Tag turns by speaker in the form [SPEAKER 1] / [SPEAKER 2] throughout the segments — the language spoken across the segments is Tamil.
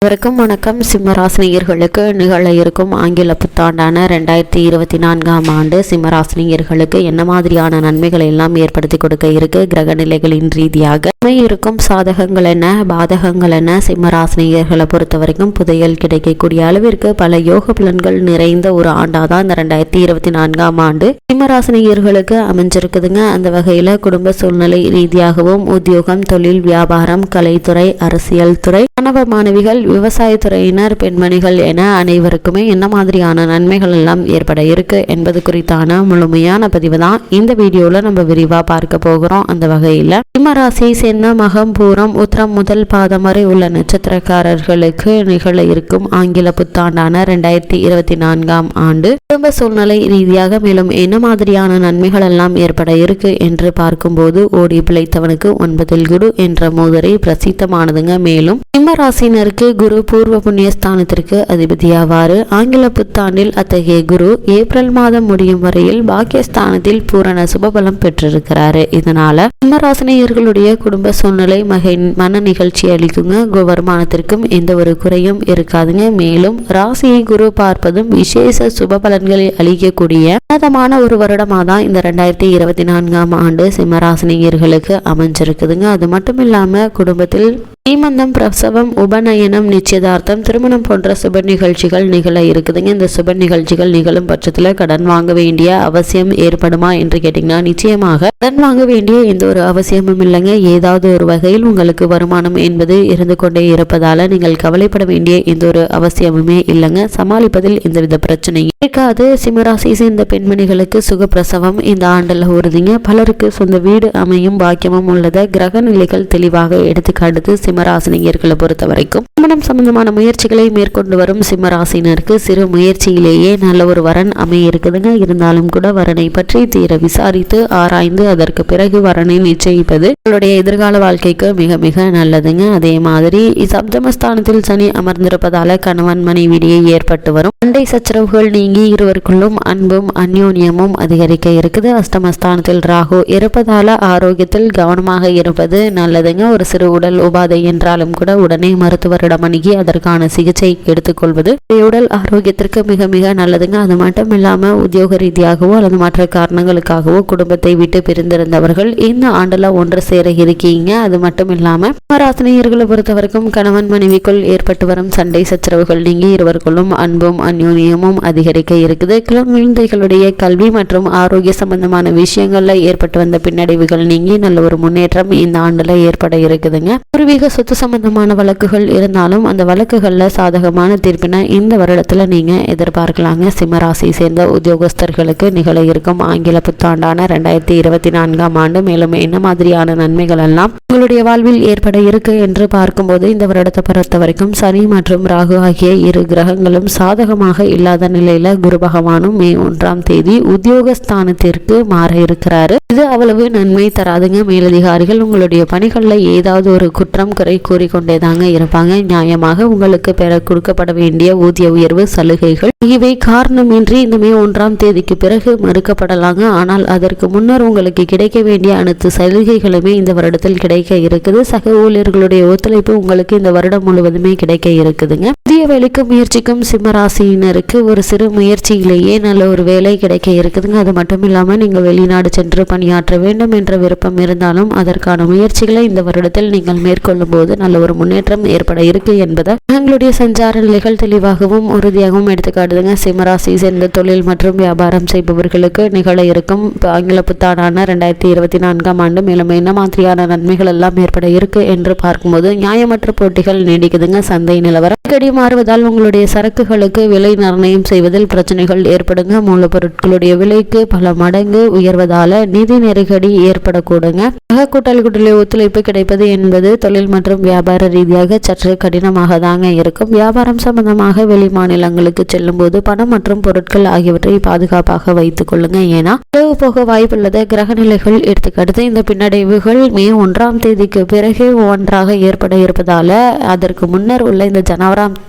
[SPEAKER 1] அனைவருக்கும் வணக்கம். சிம்மராசினியர்களுக்கு நிகழ இருக்கும் ஆங்கில புத்தாண்டான 2024ஆம் ஆண்டு சிம்மராசினியர்களுக்கு என்ன மாதிரியான நன்மைகளை எல்லாம் ஏற்படுத்தி கொடுக்க இருக்கு, கிரக நிலைகளின் ரீதியாக இருக்கும் சாதகங்கள் என்ன, பாதகங்கள் என்ன, சிம்மராசினியர்களை பொறுத்த வரைக்கும் புதையல் கிடைக்கக்கூடிய அளவிற்கு பல யோக பலன்கள் நிறைந்த ஒரு ஆண்டாதான் இந்த 2024ஆம் ஆண்டு சிம்மராசினியர்களுக்கு அமைஞ்சிருக்குதுங்க. அந்த வகையில குடும்ப சூழ்நிலை ரீதியாகவும் உத்தியோகம், தொழில், வியாபாரம், கலைத்துறை, அரசியல் துறை, மாணவ மாணவிகள், விவசாயத்துறையினர், பெண்மணிகள் என அனைவருக்குமே என்ன மாதிரியான நன்மைகள் எல்லாம் ஏற்பட இருக்கு என்பது குறித்தான முழுமையான பதிவு தான் இந்த வீடியோல நம்ம விரிவா பார்க்க போகிறோம். அந்த வகையில சிம்மராசியை சேர்ந்த மகம், பூரம், உத்திரம் முதல் பாதம் வரை உள்ள நட்சத்திரக்காரர்களுக்கு நிகழ இருக்கும் ஆங்கில புத்தாண்டான 2024ஆம் ஆண்டு குடும்ப சூழ்நிலை ரீதியாக மேலும் என்ன மாதிரியான நன்மைகள் எல்லாம் ஏற்பட இருக்கு என்று பார்க்கும்போது ஓடி பிழைத்தவனுக்கு 9 குரு என்ற மோதிரை பிரசித்தமானதுங்க. மேலும் சிம்மராசினருக்கு குரு பூர்வ புண்ணியஸ்தானத்திற்கு அதிபதியாவாறு. ஆங்கில புத்தாண்டில் அத்தகைய குரு ஏப்ரல் மாதம் முடியும் வரையில் பாக்கியஸ்தானத்தில் பூரண சுபபலம் பெற்றிருக்கிறாரு. இதனால சிம்மராசினியர்களுடைய குடும்ப சூழ்நிலை மன நிகழ்ச்சி அளிக்குங்க. வருமானத்திற்கும் எந்த ஒரு குறையும் இருக்காதுங்க. மேலும் ராசியை குரு பார்ப்பதும் விசேஷ சுப பலன்களை அளிக்கக்கூடிய உன்னதமான ஒரு வருடமா தான் இந்த 2024ஆம் ஆண்டு சிம்மராசினியர்களுக்கு அமைஞ்சிருக்குதுங்க. அது மட்டும் இல்லாம குடும்பத்தில் சீமந்தம், பிரசவம், உபநயனம், நிச்சயதார்த்தம், திருமணம் போன்ற சுப நிகழ்ச்சிகள் நிகழ இருக்குதுங்க. இந்த சுப நிகழ்ச்சிகள் நிகழும் பட்சத்துல கடன் வாங்க வேண்டிய அவசியம் ஏற்படுமா என்று கேட்டீங்கன்னா நிச்சயமாக கடன் வாங்க வேண்டிய எந்த ஒரு அவசியமும் இல்லைங்க. ஏதாவது ஒரு வகையில் உங்களுக்கு வருமானம் என்பது இருந்து கொண்டே இருப்பதால நீங்கள் கவலைப்பட வேண்டிய எந்த ஒரு அவசியமுமே இல்லைங்க. சமாளிப்பதில் எந்தவித பிரச்சனையும் இருக்காது. சிம்மராசி சேர்ந்த பெண்மணிகளுக்கு சுகப்பிரசவம் இந்த ஆண்டுல உறுதிங்க. பலருக்கு சொந்த வீடு அமையும் பாக்கியமும் உள்ளத கிரக நிலைகள் தெளிவாக எடுத்துக்காட்டுது. சிம்மராசினியர்களை பொறுத்த வரைக்கும் திருமணம் சம்பந்தமான முயற்சிகளை மேற்கொண்டு வரும் சிம்மராசினருக்கு சிறு முயற்சியிலேயே நல்ல ஒரு வரன் அமைய இருக்குதுங்க. இருந்தாலும் கூட வரனை பற்றி தீர விசாரித்து ஆராய்ந்து அதற்கு பிறகு வரனை நிச்சயிப்பது உங்களுடைய எதிர்கால வாழ்க்கைக்கு மிக மிக நல்லதுங்க. அதே மாதிரி சப்தமஸ்தானத்தில் சனி அமர்ந்திருப்பதால கணவன் மனைவியிடையே ஏற்பட்டு வரும் சண்டை சச்சரவுகள் நீங்கி இருவருக்குள்ளும் அன்பும் அந்யோன்யமும் அதிகரிக்க இருக்குது. அஷ்டமஸ்தானத்தில் ராகு இருப்பதால ஆரோக்கியத்தில் கவனமாக இருப்பது நல்லதுங்க. ஒரு சிறு உடல் உபாதை என்றாலும் கூட உடனே மருத்துவரிடம் அணுகி அதற்கான சிகிச்சை எடுத்துக்கொள்வது உடல் ஆரோக்கியத்திற்கு மிக மிக நல்லதுங்க. அது மட்டும் இல்லாம உத்தியோக ரீதியாகவோ அல்லது மற்ற காரணங்களுக்காகவோ குடும்பத்தை விட்டு பிரிந்திருந்தவர்கள் இந்த ஆண்டுல ஒன்று சேர இருக்கீங்க. அது மட்டும் இல்லாம சிம்மராசினியர்களை பொறுத்த வரைக்கும் கணவன் மனைவிக்குள் ஏற்பட்டு வரும் சண்டை சச்சரவுகள் நீங்கி இருவருக்குள்ளும் அன்பும் அந்யோன்யமும் அதிகரிக்க இருக்குது. குழந்தைகளுடைய கல்வி மற்றும் ஆரோக்கிய சம்பந்தமான விஷயங்கள்ல ஏற்பட்டு வந்த பின்னடைவுகள் நீங்கி நல்ல ஒரு முன்னேற்றம் இந்த ஆண்டுல ஏற்பட இருக்குதுங்க. பூர்வீக சொத்து சம்பந்தமான வழக்குகள் இருந்தாலும் அந்த வழக்குகள்ல சாதகமான தீர்ப்பினை இந்த வருடத்துல நீங்க எதிர்பார்க்கலாங்க. சிம்மராசி சேர்ந்த உத்தியோகஸ்தர்களுக்கு நிகழ இருக்கும் ஆங்கில புத்தாண்டான 2024ஆம் ஆண்டு மேலும் என்ன மாதிரியான நன்மைகள் எல்லாம் உங்களுடைய வாழ்வில் ஏற்பட இருக்கு என்று பார்க்கும்போது இந்த வருடத்தை பொறுத்த வரைக்கும் சனி மற்றும் ராகு ஆகிய இரு கிரகங்களும் சாதகமாக இல்லாத நிலையில குரு பகவானும் மே 1ஆம் தேதி உத்தியோகஸ்தானத்திற்கு மாற இருக்கிறாரு. இது அவ்வளவு நன்மை தராதுங்க. மேலதிகாரிகள் உங்களுடைய பணிகள்ல ஏதாவது ஒரு குற்றம் குறை கூறிக்கொண்டேதாங்க இருப்பாங்க. நியாயமாக உங்களுக்கு பெற கொடுக்கப்பட வேண்டிய ஊதிய உயர்வு, சலுகைகள் இவை காரணமின்றி இந்த மே 1ஆம் தேதிக்கு பிறகு மறுக்கப்படலாங்க. ஆனால் அதற்கு முன்னர் உங்களுக்கு கிடைக்க வேண்டிய அனைத்து சலுகைகளுமே இந்த வருடத்தில் கிடைக்க இருக்குது. சக ஊழியர்களுடைய ஒத்துழைப்பு உங்களுக்கு இந்த வருடம் முழுவதுமே கிடைக்க இருக்குதுங்க. புதிய வேலைக்கு முயற்சிக்கும் சிம்மராசியினருக்கு ஒரு சிறு முயற்சியிலேயே நல்ல ஒரு வேலை கிடைக்க இருக்குதுங்க. அது மட்டும் இல்லாம நீங்க வெளிநாடு சென்று பணியாற்ற வேண்டும் என்ற விருப்பம் இருந்தாலும் அதற்கான முயற்சிகளை இந்த வருடத்தில் நீங்கள் மேற்கொள்ளும் போது நல்ல ஒரு முன்னேற்றம் ஏற்பட இருக்கு என்பதை எங்களுடைய சஞ்சார நிலைகள் தெளிவாகவும் உறுதியாகவும் எடுத்துக்காட்டுதுங்க. சிம்மராசி சேர்ந்த தொழில் மற்றும் வியாபாரம் செய்பவர்களுக்கு நிகழ இருக்கும் ஆங்கில புத்தாண்டான 2024ஆம் ஆண்டு மேலும் என்ன மாதிரியான நன்மைகள் எல்லாம் ஏற்பட இருக்கு என்று பார்க்கும்போது நியாயமற்ற போட்டிகள் நீடிக்குதுங்க. சந்தை நிலவரம் அடிக்கடி மாறுவதால் உங்களுடைய சரக்குகளுக்கு விலை நிர்ணயம் செய்வதில் பிரச்சனைகள் ஏற்படுங்க. மூலப்பொருட்களுடைய விலைக்கு பல மடங்கு உயர்வதால நிதி நெருக்கடி ஏற்படக்கூடுங்க. கூட்டல்களுடைய ஒத்துழைப்பு கிடைப்பது என்பது தொழில் மற்றும் வியாபார ரீதியாக சற்று கடினமாக தாங்க இருக்கும். வியாபாரம் சம்பந்தமாக வெளி மாநிலங்களுக்கு செல்லும் போது பணம் மற்றும் பொருட்கள் ஆகியவற்றை பாதுகாப்பாக வைத்துக் கொள்ளுங்க. ஏன்னா அளவு போக வாய்ப்புள்ளது கிரக நிலைகள் எடுத்துக்கடுத்து இந்த பின்னடைவுகள் மே 1ஆம் தேதிக்கு பிறகு ஒன்றாக ஏற்பட இருப்பதால அதற்கு முன்னர் உள்ள இந்த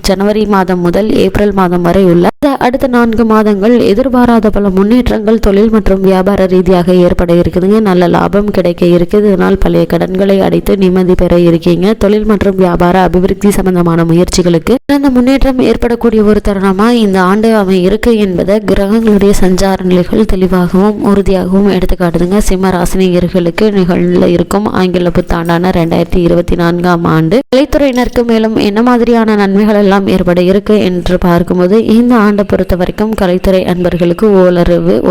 [SPEAKER 1] ஜனவரி மாதம் முதல் ஏப்ரல் மாதம் வரை உள்ள அடுத்த 4 மாதங்கள் எதிர்பாராத பல முன்னேற்றங்கள் தொழில் மற்றும் வியாபார ரீதியாக ஏற்பட இருக்குதுங்க. நல்ல லாபம் கிடைக்க இருக்குது. இதனால் பழைய கடன்களை அடைத்து நிம்மதி பெற இருக்கீங்க. இருக்கீங்க. தொழில் மற்றும் வியாபார அபிவிருத்தி சம்பந்தமான முயற்சிகளுக்கு சிறந்த முன்னேற்றம் ஏற்படக்கூடிய ஒரு தருணமா இந்த ஆண்டு இருக்கு என்பதை கிரகங்களுடைய சஞ்சார நிலைகள் தெளிவாகவும் உறுதியாகவும் எடுத்துக்காட்டுதுங்க. சிம்ம ராசினியர்களுக்கு நிகழ்ல இருக்கும் ஆங்கில புத்தாண்டான 2024ஆம் ஆண்டு கலைத்துறையினருக்கு மேலும் என்ன மாதிரியான நன்மைகள் எல்லாம் ஏற்பட இருக்கு என்று பார்க்கும்போது இந்த ஆண்டை பொறுத்த வரைக்கும் கலைத்துறை அன்பர்களுக்கு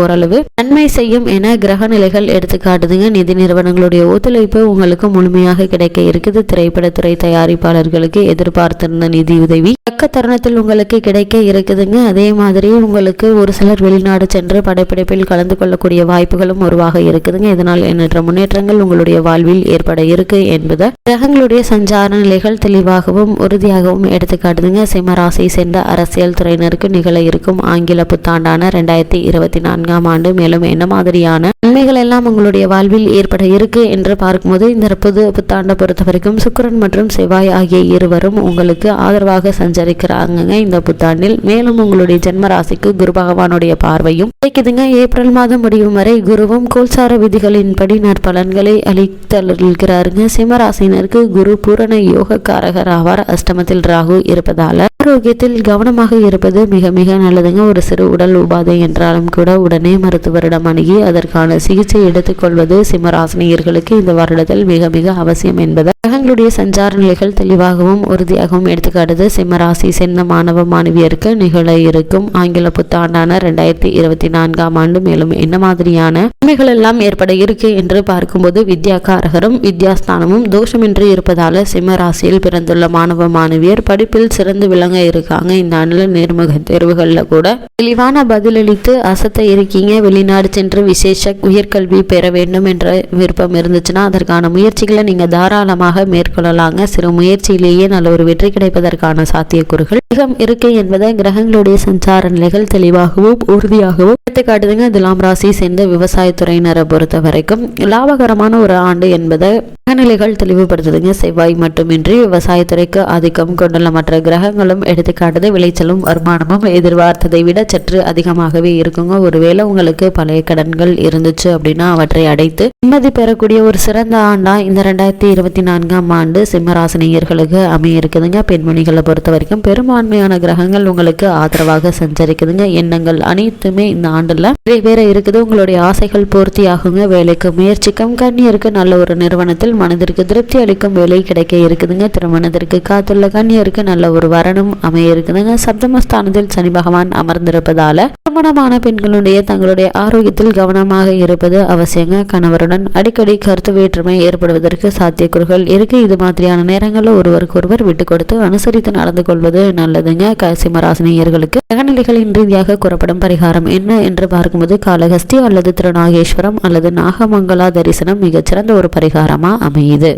[SPEAKER 1] ஓரளவு நன்மை செய்யும் என கிரக நிலைகள் எடுத்துக்காட்டுதுங்க. நிதி நிறுவனங்களுடைய ஒத்துழைப்பு உங்களுக்கு முழுமையாக கிடைக்க இருக்குது. திரைப்படத்துறை தயாரிப்பாளர்களுக்கு எதிர்பார்த்திருந்த நிதி உதவி தக்க தருணத்தில் உங்களுக்கு கிடைக்க இருக்குதுங்க. அதே மாதிரி உங்களுக்கு ஒரு சிலர் வெளிநாடு சென்று படைப்பிடிப்பில் கலந்து கொள்ளக்கூடிய வாய்ப்புகளும் உருவாக இருக்குதுங்க. இதனால் எண்ணற்ற முன்னேற்றங்கள் உங்களுடைய வாழ்வில் ஏற்பட இருக்கு என்பதை கிரகங்களுடைய சஞ்சார நிலைகள் தெளிவாகவும் உறுதியாகவும் எடுத்துக்காட்டுதுங்க. சிம்மராசியை சேர்ந்த அரசியல் துறையினருக்கு நிகழ இருக்கும் ஆங்கில புத்தாண்டான 2024ஆம் ஆண்டு மேலும் என்ன மாதிரியான நன்மைகள் எல்லாம் உங்களுடைய வாழ்வில் ஏற்பட இருக்கு என்று பார்க்கும்போது இந்த புது புத்தாண்டை பொறுத்த வரைக்கும் சுக்கிரன் மற்றும் செவ்வாய் ஆகிய இருவரும் உங்களுக்கு ஆதரவாக சஞ்சரிக்கிறாங்க. இந்த புத்தாண்டில் மேலும் உங்களுடைய ஜென்ம ராசிக்கு குரு பகவானுடைய பார்வையும் கிடைக்குதுங்க. ஏப்ரல் மாதம் முடியும் வரை குருவும் கோல்சார விதிகளின்படி நற்பலன்களை அளித்தல்கிறாருங்க. சிம்மராசினருக்கு குரு பூரண யோகக்காரகர் ஆவார். அஷ்டமத்தில் ராகு இருப்பதால ஆரோக்கியத்தில் கவனமாக இருப்பது மிக மிக நல்லதுங்க. ஒரு சிறு உடல் உபாதை என்றாலும் கூட உடனே மருத்துவரிடம் அணுகி அதற்கான சிகிச்சை எடுத்துக்கொள்வது சிம்மராசினியர்களுக்கு இந்த வருடத்தில் மிக மிக அவசியம் என்பதை கிரகங்களுடைய சஞ்சார நிலைகள் தெளிவாகவும் உறுதியாகவும் எடுத்துக்காட்டுது. சிம்மராசி சேர்ந்த மாணவ மாணவியருக்கு நிகழ இருக்கும் ஆங்கில புத்தாண்டான 2024ஆம் ஆண்டு மேலும் என்ன மாதிரியான நன்மைகள் எல்லாம் ஏற்பட இருக்கு என்று பார்க்கும்போது வித்யாகாரகரும் வித்யாஸ்தானமும் தோஷமின்றி இருப்பதால சிம்ம ராசியில் பிறந்துள்ள மாணவ மாணவியர் படிப்பில் சிறந்து விளங்க இருக்காங்க. இந்த ஆண்டுல நேர்முக தேர்வுகள்ல கூட தெளிவான பதிலளித்து அசத்த இருக்கீங்க. வெளிநாடு சென்று விசேஷ உயர்கல்வி பெற வேண்டும் என்ற விருப்பம் இருந்துச்சுன்னா அதற்கான முயற்சிகளை நீங்க தாராளமாக மேற்கொள்ளலாங்க. சிறு முயற்சியிலேயே நல்ல ஒரு வெற்றி கிடைப்பதற்கான சாத்தியக்கூறுகள் அதிகம் இருக்கு என்பதை கிரகங்களுடைய சஞ்சார நிலைகள் தெளிவாகவும் உறுதியாகவும் எடுத்துக்காட்டுதுங்க. துலாம் ராசி சேர்ந்த விவசாயத்துறையினரை பொறுத்த வரைக்கும் லாபகரமான ஒரு ஆண்டு என்பதை கிரகநிலைகள் தெளிவுபடுத்துதுங்க. செவ்வாய் மட்டுமின்றி விவசாயத்துறைக்கு ஆதிக்கம் கொண்டுள்ள மற்ற கிரகங்களும் எடுத்துக்காட்டுது. விளைச்சலும் வருமானமும் எதிர்பார்த்ததை விட சற்று அதிகமாகவே இருக்குங்க. ஒருவேளை உங்களுக்கு பழைய கடன்கள் இருந்துச்சு அப்படின்னா அவற்றை அடைத்து நிம்மதி பெறக்கூடிய ஒரு சிறந்த ஆண்டா இந்த 2024ஆம் ஆண்டு சிம்மராசினியர்களுக்கு அமைய இருக்குதுங்க. பெண்மணிகளை பொறுத்த வரைக்கும் பெரும்பான்மையான கிரகங்கள் உங்களுக்கு ஆதரவாக சஞ்சரிக்குதுங்க. எண்ணங்கள் அனைத்துமே இந்த ஆண்டுல நிறைவேற இருக்குது. உங்களுடைய ஆசைகள் பூர்த்தி ஆகுங்க. வேலைக்கு முயற்சிக்கும் கன்னியருக்கு நல்ல ஒரு நிறுவனத்தில் மனதிற்கு திருப்தி அளிக்கும் வேலை கிடைக்க இருக்குதுங்க. திருமணத்திற்கு காத்துள்ள கன்னியருக்கு நல்ல ஒரு வரணும் அமைய இருக்குதுங்க. சப்தமஸ்தானத்தில் சனி பகவான் அமர்ந்திருப்பதால திருமணமான பெண்களுடைய தங்களுடைய ஆரோக்கியத்தில் கவனமாக இருப்பது அவசியங்க. கணவருடன் அடிக்கடி கருத்து வேற்றுமை ஏற்படுவதற்கு சாத்தியக்கூறுகள் இருக்கு. இது மாதிரியான நேரங்களில் ஒருவருக்கொருவர் விட்டு கொடுத்து அனுசரித்து நடந்து கொள்வது நல்லதுங்க. சிம்மராசினியர்களுக்கு கிரகநிலைகளின் ரீதியாக கூறப்படும் பரிகாரம் என்ன என்று பார்க்கும்போது காளஹஸ்தி அல்லது திருநாகேஸ்வரம் அல்லது நாகமங்கலா தரிசனம் மிகச்சிறந்த ஒரு பரிகாரமா அமையுது.